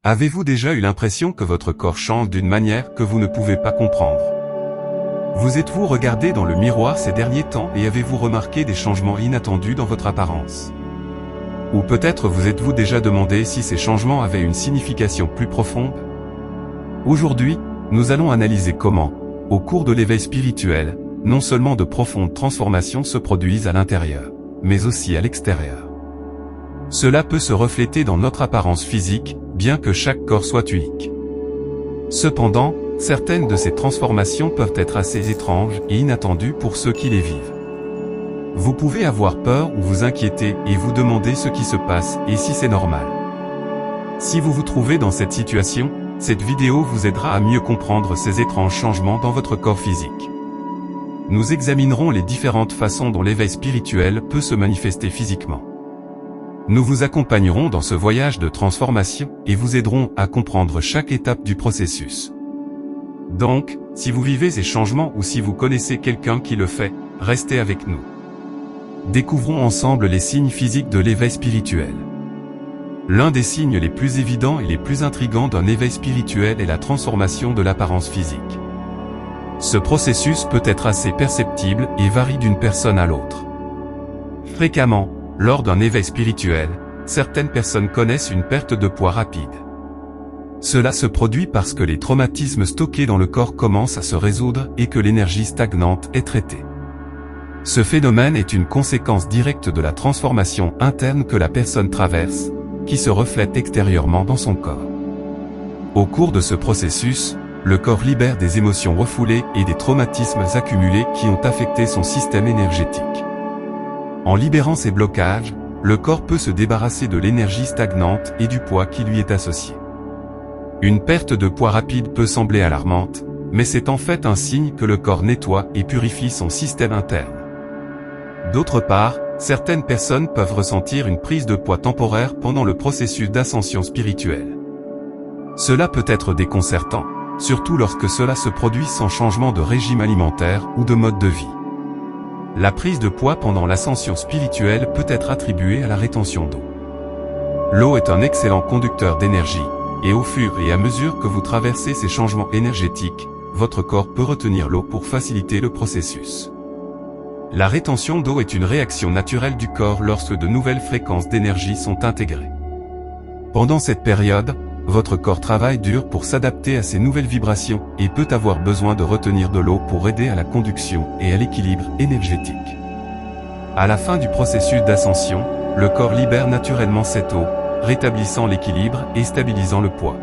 Avez-vous déjà eu l'impression que votre corps change d'une manière que vous ne pouvez pas comprendre? Vous êtes-vous regardé dans le miroir ces derniers temps et avez-vous remarqué des changements inattendus dans votre apparence? Ou peut-être vous êtes-vous déjà demandé si ces changements avaient une signification plus profonde? Aujourd'hui, nous allons analyser comment, au cours de l'éveil spirituel, non seulement de profondes transformations se produisent à l'intérieur, mais aussi à l'extérieur. Cela peut se refléter dans notre apparence physique, bien que chaque corps soit unique. Cependant, certaines de ces transformations peuvent être assez étranges et inattendues pour ceux qui les vivent. Vous pouvez avoir peur ou vous inquiéter et vous demander ce qui se passe et si c'est normal. Si vous vous trouvez dans cette situation, cette vidéo vous aidera à mieux comprendre ces étranges changements dans votre corps physique. Nous examinerons les différentes façons dont l'éveil spirituel peut se manifester physiquement. Nous vous accompagnerons dans ce voyage de transformation et vous aiderons à comprendre chaque étape du processus. Donc, si vous vivez ces changements ou si vous connaissez quelqu'un qui le fait, restez avec nous. Découvrons ensemble les signes physiques de l'éveil spirituel. L'un des signes les plus évidents et les plus intrigants d'un éveil spirituel est la transformation de l'apparence physique. Ce processus peut être assez perceptible et varie d'une personne à l'autre. Fréquemment, lors d'un éveil spirituel, certaines personnes connaissent une perte de poids rapide. Cela se produit parce que les traumatismes stockés dans le corps commencent à se résoudre et que l'énergie stagnante est traitée. Ce phénomène est une conséquence directe de la transformation interne que la personne traverse, qui se reflète extérieurement dans son corps. Au cours de ce processus, le corps libère des émotions refoulées et des traumatismes accumulés qui ont affecté son système énergétique. En libérant ces blocages, le corps peut se débarrasser de l'énergie stagnante et du poids qui lui est associé. Une perte de poids rapide peut sembler alarmante, mais c'est en fait un signe que le corps nettoie et purifie son système interne. D'autre part, certaines personnes peuvent ressentir une prise de poids temporaire pendant le processus d'ascension spirituelle. Cela peut être déconcertant, surtout lorsque cela se produit sans changement de régime alimentaire ou de mode de vie. La prise de poids pendant l'ascension spirituelle peut être attribuée à la rétention d'eau. L'eau est un excellent conducteur d'énergie, et au fur et à mesure que vous traversez ces changements énergétiques, votre corps peut retenir l'eau pour faciliter le processus. La rétention d'eau est une réaction naturelle du corps lorsque de nouvelles fréquences d'énergie sont intégrées. Pendant cette période, votre corps travaille dur pour s'adapter à ces nouvelles vibrations et peut avoir besoin de retenir de l'eau pour aider à la conduction et à l'équilibre énergétique. À la fin du processus d'ascension, le corps libère naturellement cette eau, rétablissant l'équilibre et stabilisant le poids.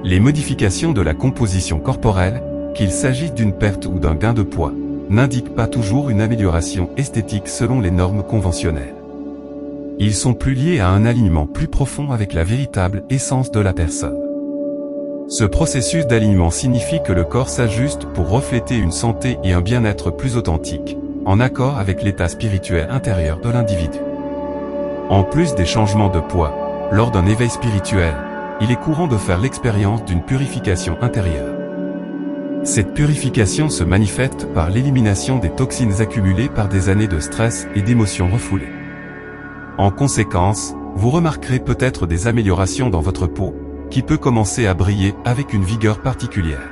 Les modifications de la composition corporelle, qu'il s'agisse d'une perte ou d'un gain de poids, n'indiquent pas toujours une amélioration esthétique selon les normes conventionnelles. Ils sont plus liés à un alignement plus profond avec la véritable essence de la personne. Ce processus d'alignement signifie que le corps s'ajuste pour refléter une santé et un bien-être plus authentiques, en accord avec l'état spirituel intérieur de l'individu. En plus des changements de poids, lors d'un éveil spirituel, il est courant de faire l'expérience d'une purification intérieure. Cette purification se manifeste par l'élimination des toxines accumulées par des années de stress et d'émotions refoulées. En conséquence, vous remarquerez peut-être des améliorations dans votre peau, qui peut commencer à briller avec une vigueur particulière.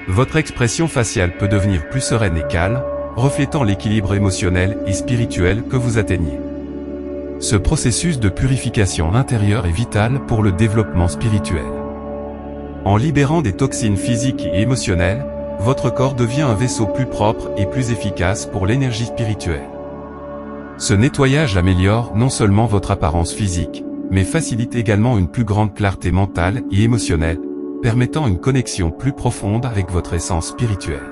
Votre expression faciale peut devenir plus sereine et calme, reflétant l'équilibre émotionnel et spirituel que vous atteignez. Ce processus de purification intérieure est vital pour le développement spirituel. En libérant des toxines physiques et émotionnelles, votre corps devient un vaisseau plus propre et plus efficace pour l'énergie spirituelle. Ce nettoyage améliore non seulement votre apparence physique, mais facilite également une plus grande clarté mentale et émotionnelle, permettant une connexion plus profonde avec votre essence spirituelle.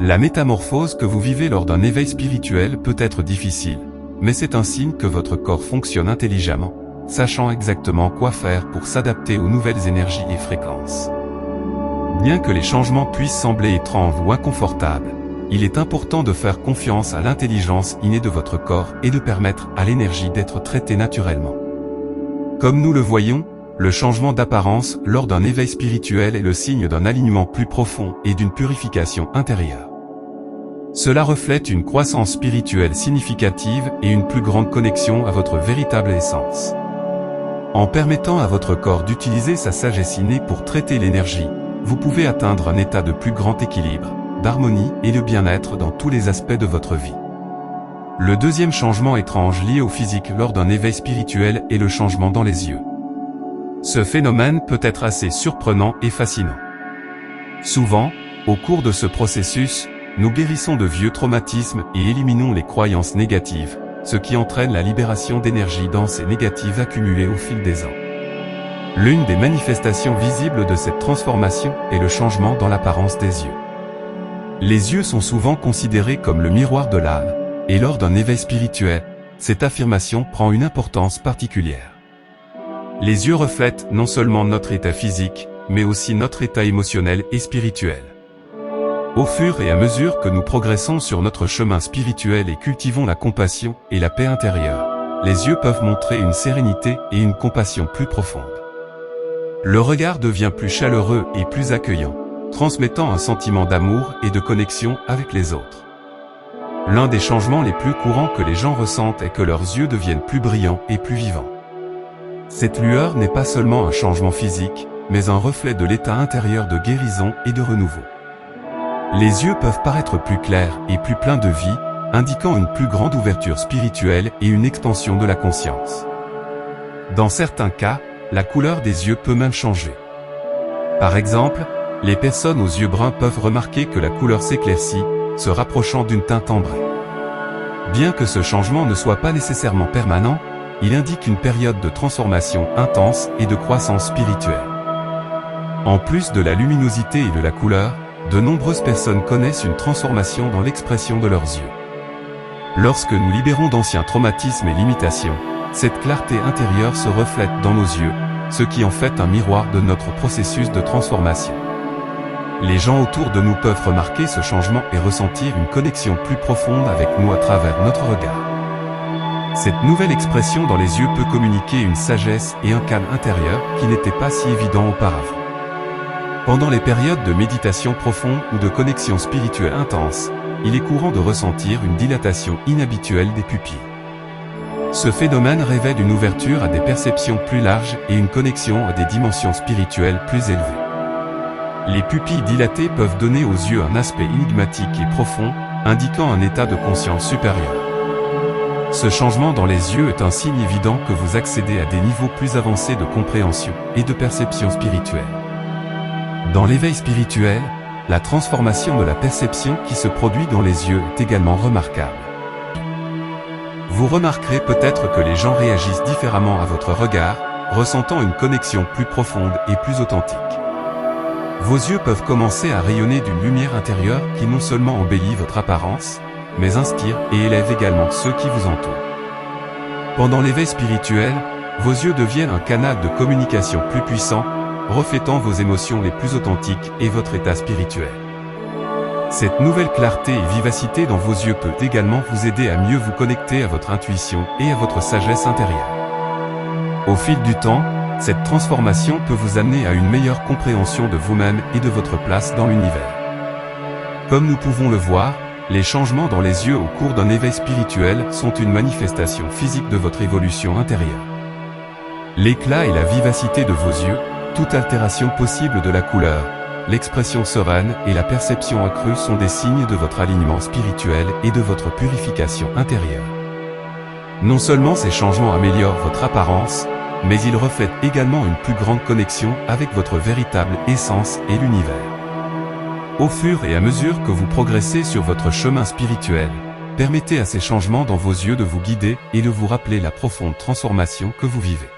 La métamorphose que vous vivez lors d'un éveil spirituel peut être difficile, mais c'est un signe que votre corps fonctionne intelligemment, sachant exactement quoi faire pour s'adapter aux nouvelles énergies et fréquences. Bien que les changements puissent sembler étranges ou inconfortables, il est important de faire confiance à l'intelligence innée de votre corps et de permettre à l'énergie d'être traitée naturellement. Comme nous le voyons, le changement d'apparence lors d'un éveil spirituel est le signe d'un alignement plus profond et d'une purification intérieure. Cela reflète une croissance spirituelle significative et une plus grande connexion à votre véritable essence. En permettant à votre corps d'utiliser sa sagesse innée pour traiter l'énergie, vous pouvez atteindre un état de plus grand équilibre, d'harmonie et de bien-être dans tous les aspects de votre vie. Le deuxième changement étrange lié au physique lors d'un éveil spirituel est le changement dans les yeux. Ce phénomène peut être assez surprenant et fascinant. Souvent, au cours de ce processus, nous guérissons de vieux traumatismes et éliminons les croyances négatives, ce qui entraîne la libération d'énergie dense et négative accumulée au fil des ans. L'une des manifestations visibles de cette transformation est le changement dans l'apparence des yeux. Les yeux sont souvent considérés comme le miroir de l'âme, et lors d'un éveil spirituel, cette affirmation prend une importance particulière. Les yeux reflètent non seulement notre état physique, mais aussi notre état émotionnel et spirituel. Au fur et à mesure que nous progressons sur notre chemin spirituel et cultivons la compassion et la paix intérieure, les yeux peuvent montrer une sérénité et une compassion plus profonde. Le regard devient plus chaleureux et plus accueillant, transmettant un sentiment d'amour et de connexion avec les autres. L'un des changements les plus courants que les gens ressentent est que leurs yeux deviennent plus brillants et plus vivants. Cette lueur n'est pas seulement un changement physique, mais un reflet de l'état intérieur de guérison et de renouveau. Les yeux peuvent paraître plus clairs et plus pleins de vie, indiquant une plus grande ouverture spirituelle et une expansion de la conscience. Dans certains cas, la couleur des yeux peut même changer. Par exemple, les personnes aux yeux bruns peuvent remarquer que la couleur s'éclaircit, se rapprochant d'une teinte ambrée. Bien que ce changement ne soit pas nécessairement permanent, il indique une période de transformation intense et de croissance spirituelle. En plus de la luminosité et de la couleur, de nombreuses personnes connaissent une transformation dans l'expression de leurs yeux. Lorsque nous libérons d'anciens traumatismes et limitations, cette clarté intérieure se reflète dans nos yeux, ce qui en fait un miroir de notre processus de transformation. Les gens autour de nous peuvent remarquer ce changement et ressentir une connexion plus profonde avec nous à travers notre regard. Cette nouvelle expression dans les yeux peut communiquer une sagesse et un calme intérieur qui n'étaient pas si évidents auparavant. Pendant les périodes de méditation profonde ou de connexion spirituelle intense, il est courant de ressentir une dilatation inhabituelle des pupilles. Ce phénomène révèle une ouverture à des perceptions plus larges et une connexion à des dimensions spirituelles plus élevées. Les pupilles dilatées peuvent donner aux yeux un aspect énigmatique et profond, indiquant un état de conscience supérieur. Ce changement dans les yeux est un signe évident que vous accédez à des niveaux plus avancés de compréhension et de perception spirituelle. Dans l'éveil spirituel, la transformation de la perception qui se produit dans les yeux est également remarquable. Vous remarquerez peut-être que les gens réagissent différemment à votre regard, ressentant une connexion plus profonde et plus authentique. Vos yeux peuvent commencer à rayonner d'une lumière intérieure qui non seulement embellit votre apparence, mais inspire et élève également ceux qui vous entourent. Pendant l'éveil spirituel, vos yeux deviennent un canal de communication plus puissant, reflétant vos émotions les plus authentiques et votre état spirituel. Cette nouvelle clarté et vivacité dans vos yeux peut également vous aider à mieux vous connecter à votre intuition et à votre sagesse intérieure. Au fil du temps, cette transformation peut vous amener à une meilleure compréhension de vous-même et de votre place dans l'univers. Comme nous pouvons le voir, les changements dans les yeux au cours d'un éveil spirituel sont une manifestation physique de votre évolution intérieure. L'éclat et la vivacité de vos yeux, toute altération possible de la couleur, l'expression sereine et la perception accrue sont des signes de votre alignement spirituel et de votre purification intérieure. Non seulement ces changements améliorent votre apparence, mais ils reflètent également une plus grande connexion avec votre véritable essence et l'univers. Au fur et à mesure que vous progressez sur votre chemin spirituel, permettez à ces changements dans vos yeux de vous guider et de vous rappeler la profonde transformation que vous vivez.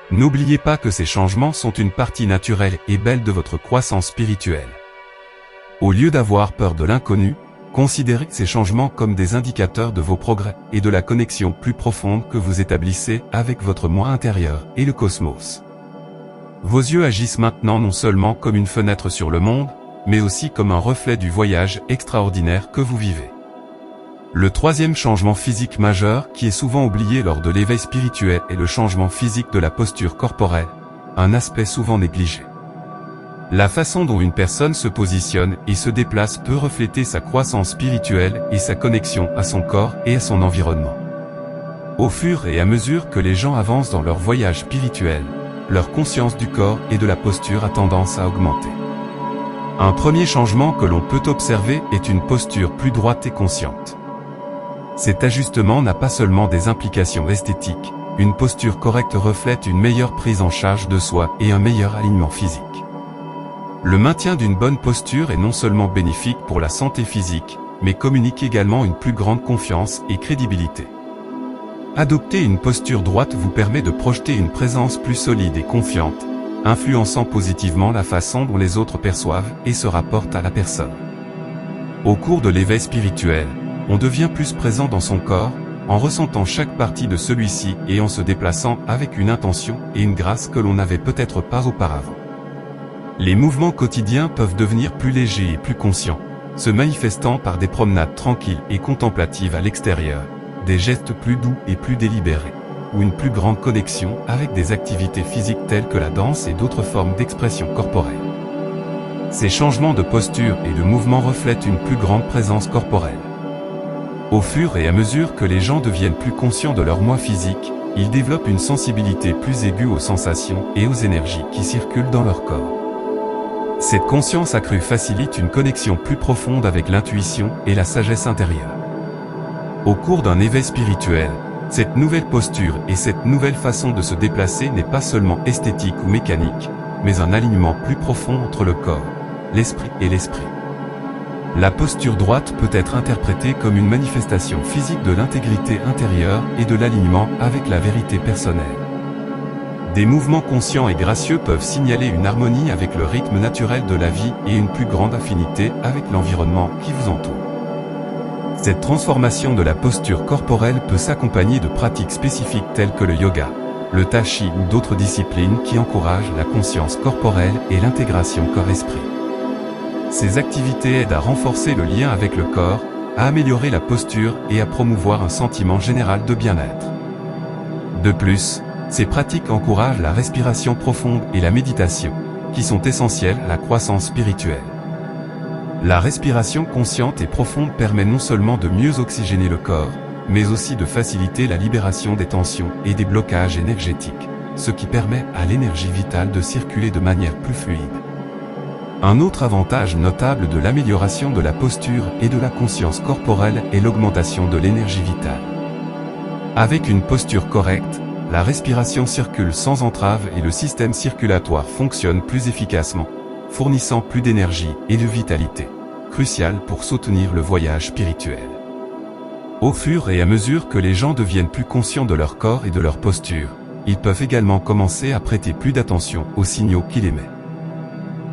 N'oubliez pas que ces changements sont une partie naturelle et belle de votre croissance spirituelle. Au lieu d'avoir peur de l'inconnu, considérez ces changements comme des indicateurs de vos progrès et de la connexion plus profonde que vous établissez avec votre moi intérieur et le cosmos. Vos yeux agissent maintenant non seulement comme une fenêtre sur le monde, mais aussi comme un reflet du voyage extraordinaire que vous vivez. Le troisième changement physique majeur qui est souvent oublié lors de l'éveil spirituel est le changement physique de la posture corporelle, un aspect souvent négligé. La façon dont une personne se positionne et se déplace peut refléter sa croissance spirituelle et sa connexion à son corps et à son environnement. Au fur et à mesure que les gens avancent dans leur voyage spirituel, leur conscience du corps et de la posture a tendance à augmenter. Un premier changement que l'on peut observer est une posture plus droite et consciente. Cet ajustement n'a pas seulement des implications esthétiques, une posture correcte reflète une meilleure prise en charge de soi et un meilleur alignement physique. Le maintien d'une bonne posture est non seulement bénéfique pour la santé physique, mais communique également une plus grande confiance et crédibilité. Adopter une posture droite vous permet de projeter une présence plus solide et confiante, influençant positivement la façon dont les autres perçoivent et se rapportent à la personne. Au cours de l'éveil spirituel, on devient plus présent dans son corps, en ressentant chaque partie de celui-ci et en se déplaçant avec une intention et une grâce que l'on n'avait peut-être pas auparavant. Les mouvements quotidiens peuvent devenir plus légers et plus conscients, se manifestant par des promenades tranquilles et contemplatives à l'extérieur, des gestes plus doux et plus délibérés, ou une plus grande connexion avec des activités physiques telles que la danse et d'autres formes d'expression corporelle. Ces changements de posture et de mouvement reflètent une plus grande présence corporelle. Au fur et à mesure que les gens deviennent plus conscients de leur moi physique, ils développent une sensibilité plus aiguë aux sensations et aux énergies qui circulent dans leur corps. Cette conscience accrue facilite une connexion plus profonde avec l'intuition et la sagesse intérieure. Au cours d'un éveil spirituel, cette nouvelle posture et cette nouvelle façon de se déplacer n'est pas seulement esthétique ou mécanique, mais un alignement plus profond entre le corps, l'esprit et l'esprit. La posture droite peut être interprétée comme une manifestation physique de l'intégrité intérieure et de l'alignement avec la vérité personnelle. Des mouvements conscients et gracieux peuvent signaler une harmonie avec le rythme naturel de la vie et une plus grande affinité avec l'environnement qui vous entoure. Cette transformation de la posture corporelle peut s'accompagner de pratiques spécifiques telles que le yoga, le tai chi ou d'autres disciplines qui encouragent la conscience corporelle et l'intégration corps-esprit. Ces activités aident à renforcer le lien avec le corps, à améliorer la posture et à promouvoir un sentiment général de bien-être. De plus, ces pratiques encouragent la respiration profonde et la méditation, qui sont essentielles à la croissance spirituelle. La respiration consciente et profonde permet non seulement de mieux oxygéner le corps, mais aussi de faciliter la libération des tensions et des blocages énergétiques, ce qui permet à l'énergie vitale de circuler de manière plus fluide. Un autre avantage notable de l'amélioration de la posture et de la conscience corporelle est l'augmentation de l'énergie vitale. Avec une posture correcte, la respiration circule sans entrave et le système circulatoire fonctionne plus efficacement, fournissant plus d'énergie et de vitalité, crucial pour soutenir le voyage spirituel. Au fur et à mesure que les gens deviennent plus conscients de leur corps et de leur posture, ils peuvent également commencer à prêter plus d'attention aux signaux qu'il émet.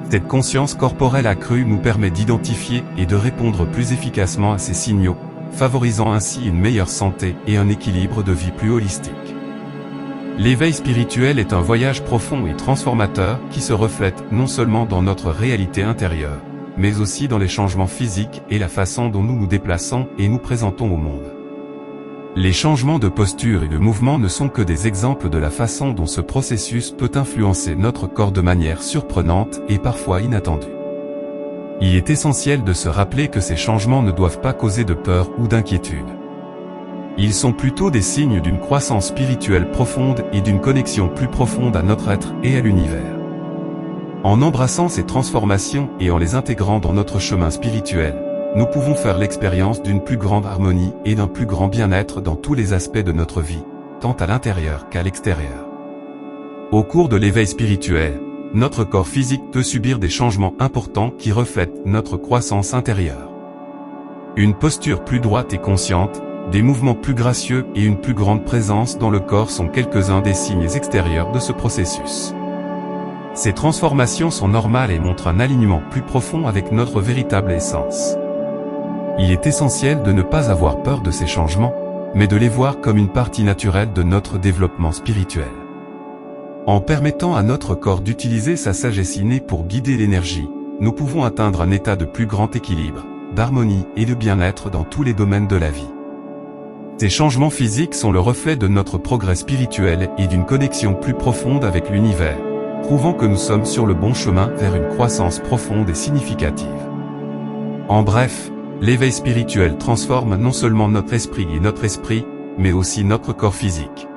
Cette conscience corporelle accrue nous permet d'identifier et de répondre plus efficacement à ces signaux, favorisant ainsi une meilleure santé et un équilibre de vie plus holistique. L'éveil spirituel est un voyage profond et transformateur qui se reflète non seulement dans notre réalité intérieure, mais aussi dans les changements physiques et la façon dont nous nous déplaçons et nous présentons au monde. Les changements de posture et de mouvement ne sont que des exemples de la façon dont ce processus peut influencer notre corps de manière surprenante et parfois inattendue. Il est essentiel de se rappeler que ces changements ne doivent pas causer de peur ou d'inquiétude. Ils sont plutôt des signes d'une croissance spirituelle profonde et d'une connexion plus profonde à notre être et à l'univers. En embrassant ces transformations et en les intégrant dans notre chemin spirituel, nous pouvons faire l'expérience d'une plus grande harmonie et d'un plus grand bien-être dans tous les aspects de notre vie, tant à l'intérieur qu'à l'extérieur. Au cours de l'éveil spirituel, notre corps physique peut subir des changements importants qui reflètent notre croissance intérieure. Une posture plus droite et consciente, des mouvements plus gracieux et une plus grande présence dans le corps sont quelques-uns des signes extérieurs de ce processus. Ces transformations sont normales et montrent un alignement plus profond avec notre véritable essence. Il est essentiel de ne pas avoir peur de ces changements, mais de les voir comme une partie naturelle de notre développement spirituel. En permettant à notre corps d'utiliser sa sagesse innée pour guider l'énergie, nous pouvons atteindre un état de plus grand équilibre, d'harmonie et de bien-être dans tous les domaines de la vie. Ces changements physiques sont le reflet de notre progrès spirituel et d'une connexion plus profonde avec l'univers, prouvant que nous sommes sur le bon chemin vers une croissance profonde et significative. En bref, l'éveil spirituel transforme non seulement notre esprit, mais aussi notre corps physique.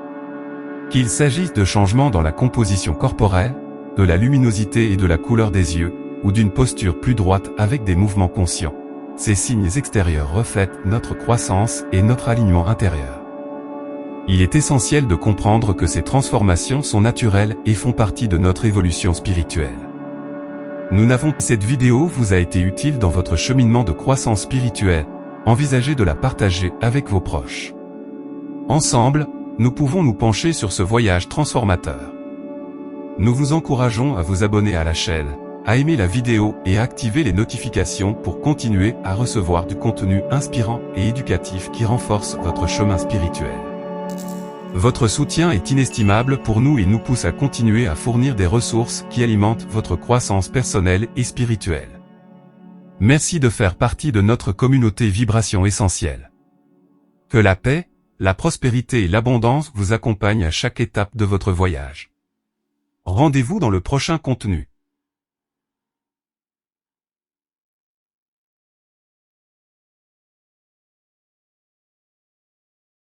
Qu'il s'agisse de changements dans la composition corporelle, de la luminosité et de la couleur des yeux, ou d'une posture plus droite avec des mouvements conscients. Ces signes extérieurs reflètent notre croissance et notre alignement intérieur. Il est essentiel de comprendre que ces transformations sont naturelles et font partie de notre évolution spirituelle. Cette vidéo vous a été utile dans votre cheminement de croissance spirituelle. Envisagez de la partager avec vos proches. Ensemble, nous pouvons nous pencher sur ce voyage transformateur. Nous vous encourageons à vous abonner à la chaîne, à aimer la vidéo et à activer les notifications pour continuer à recevoir du contenu inspirant et éducatif qui renforce votre chemin spirituel. Votre soutien est inestimable pour nous et nous pousse à continuer à fournir des ressources qui alimentent votre croissance personnelle et spirituelle. Merci de faire partie de notre communauté Vibration Essentielle. Que la paix, la prospérité et l'abondance vous accompagnent à chaque étape de votre voyage. Rendez-vous dans le prochain contenu.